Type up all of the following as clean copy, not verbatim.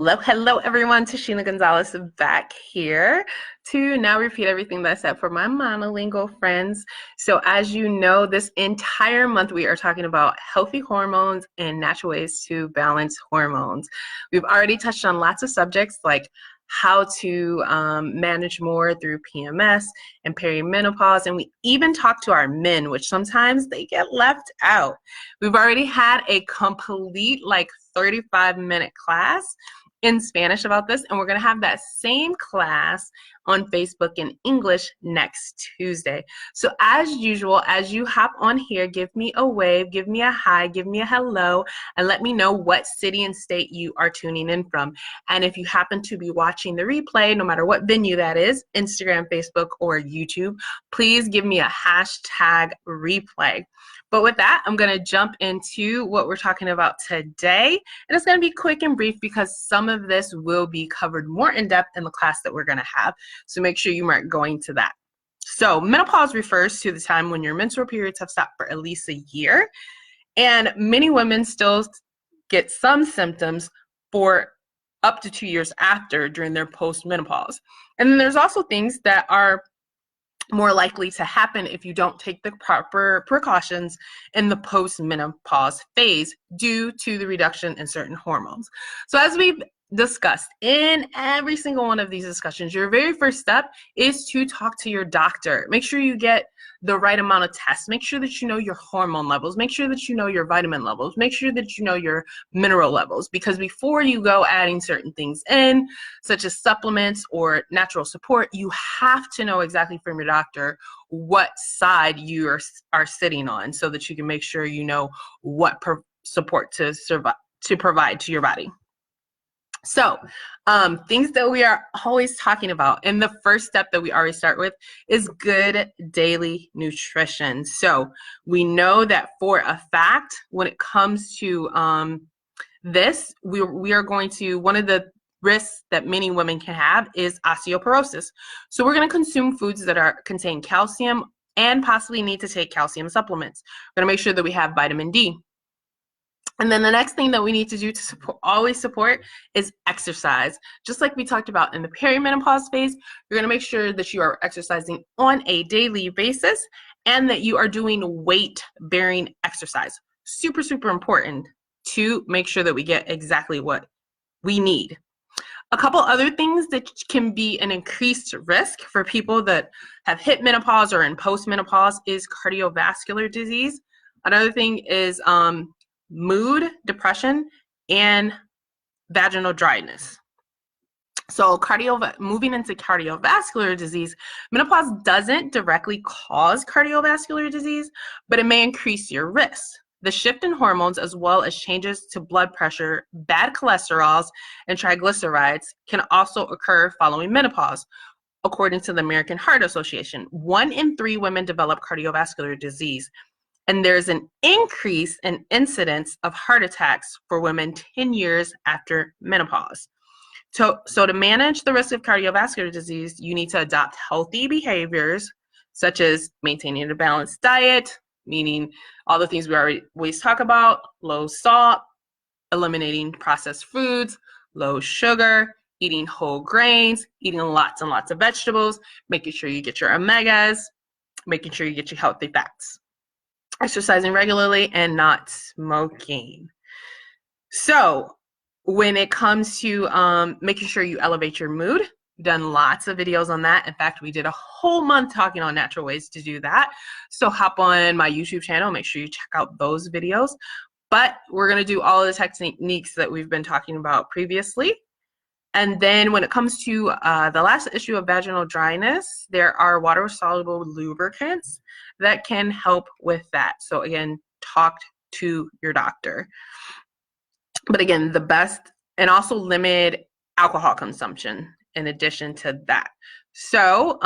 Hello everyone. Tashina Gonzalez back here to now repeat everything that I said for my monolingual friends. So as you know, this entire month we are talking about healthy hormones and natural ways to balance hormones. We've already touched on lots of subjects like how to manage more through PMS and perimenopause, and we even talked to our men, which sometimes they get left out. We've already had a complete 35-minute class in Spanish about this, and we're going to have that same class on Facebook in English next Tuesday. So as usual, as you hop on here, give me a wave, give me a hi, give me a hello, and let me know what city and state you are tuning in from. And if you happen to be watching the replay, no matter what venue that is, Instagram, Facebook, or YouTube, please give me a hashtag replay. But with that, I'm going to jump into what we're talking about today. And it's going to be quick and brief because some of this will be covered more in depth in the class that we're going to have. So make sure you mark going to that. So menopause refers to the time when your menstrual periods have stopped for at least a year. And many women still get some symptoms for up to 2 years after during their post-menopause. And then there's also things that are more likely to happen if you don't take the proper precautions in the post-menopause phase due to the reduction in certain hormones. So as we've discussed in every single one of these discussions, your very first step is to talk to your doctor. Make sure you get the right amount of tests. Make sure that you know your hormone levels. Make sure that you know your vitamin levels. Make sure that you know your mineral levels, because before you go adding certain things in, such as supplements or natural support, you have to know exactly from your doctor what side you are sitting on so that you can make sure you know what support to provide to your body. So things that we are always talking about, and the first step that we always start with is good daily nutrition. So we know that for a fact when it comes to this, we are going to, one of the risks that many women can have is osteoporosis. So we're going to consume foods that contain calcium and possibly need to take calcium supplements. We're going to make sure that we have vitamin D. And then the next thing that we need to do to always support is exercise. Just like we talked about in the perimenopause phase, you're going to make sure that you are exercising on a daily basis and that you are doing weight-bearing exercise. Super, super important to make sure that we get exactly what we need. A couple other things that can be an increased risk for people that have hit menopause or in post-menopause is cardiovascular disease. Another thing is mood, depression, and vaginal dryness. So moving into cardiovascular disease, menopause doesn't directly cause cardiovascular disease, but it may increase your risk. The shift in hormones, as well as changes to blood pressure, bad cholesterols, and triglycerides can also occur following menopause. According to the American Heart Association, 1 in 3 women develop cardiovascular disease. And there's an increase in incidence of heart attacks for women 10 years after menopause. So to manage the risk of cardiovascular disease, you need to adopt healthy behaviors, such as maintaining a balanced diet, meaning all the things we always talk about: low salt, eliminating processed foods, low sugar, eating whole grains, eating lots and lots of vegetables, making sure you get your omegas, making sure you get your healthy fats, exercising regularly, and not smoking. So when it comes to making sure you elevate your mood, we've done lots of videos on that. In fact, we did a whole month talking on natural ways to do that. So hop on my YouTube channel, make sure you check out those videos. But we're going to do all of the techniques that we've been talking about previously. And then when it comes to the last issue of vaginal dryness, there are water-soluble lubricants that can help with that. So again, talk to your doctor. But again, the best, and also limit alcohol consumption in addition to that. So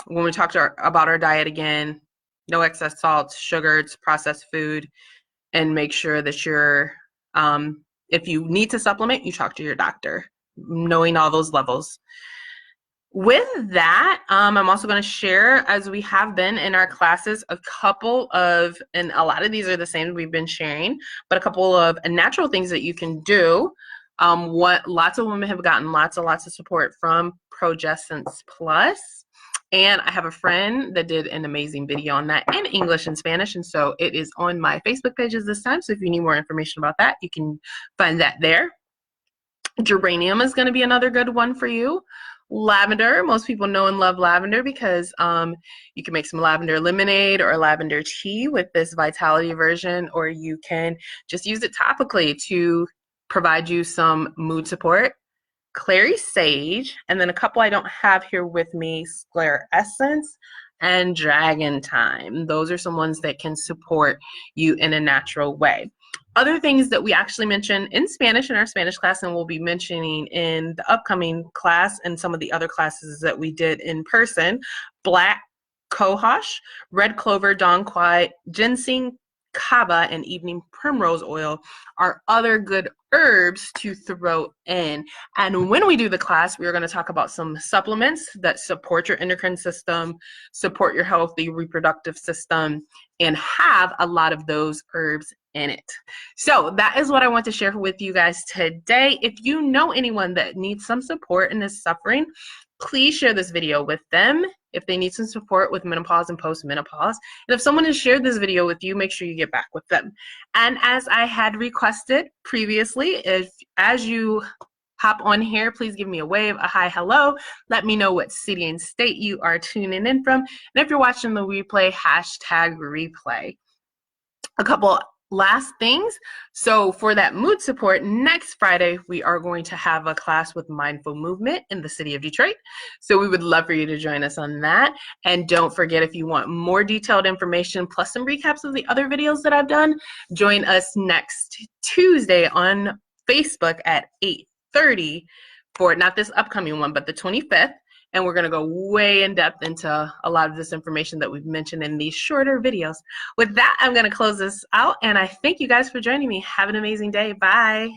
when we talk about our diet, again, no excess salt, sugars, processed food, and make sure that you're, if you need to supplement, you talk to your doctor, knowing all those levels. With that, I'm also going to share, as we have been in our classes, a couple of, and a lot of these are the same we've been sharing, but a couple of natural things that you can do Lots of women have gotten lots of support from Progestence Plus. And I have a friend that did an amazing video on that in English and Spanish. And so it is on my Facebook pages this time. So if you need more information about that, you can find that there. Geranium is going to be another good one for you. Lavender, most people know and love lavender because you can make some lavender lemonade or lavender tea with this Vitality version, or you can just use it topically to provide you some mood support. Clary sage, and then a couple I don't have here with me, sclerescence and dragon thyme. Those are some ones that can support you in a natural way. Other things that we actually mention in Spanish in our Spanish class, and we'll be mentioning in the upcoming class and some of the other classes that we did in person: black cohosh, red clover, dong quai, ginseng, kava, and evening primrose oil are other good herbs to throw in. And when we do the class, we are going to talk about some supplements that support your endocrine system, support your healthy reproductive system, and have a lot of those herbs in it. So that is what I want to share with you guys today. If you know anyone that needs some support and is suffering, please share this video with them if they need some support with menopause and post-menopause. And if someone has shared this video with you, make sure you get back with them. And as I had requested previously, as you hop on here, please give me a wave, a hi, hello. Let me know what city and state you are tuning in from. And if you're watching the replay, hashtag replay. A couple last things. So for that mood support, next Friday, we are going to have a class with Mindful Movement in the city of Detroit. So we would love for you to join us on that. And don't forget, if you want more detailed information plus some recaps of the other videos that I've done, join us next Tuesday on Facebook at 8:30 for not this upcoming one, but the 25th. And we're going to go way in depth into a lot of this information that we've mentioned in these shorter videos. With that, I'm going to close this out, and I thank you guys for joining me. Have an amazing day. Bye.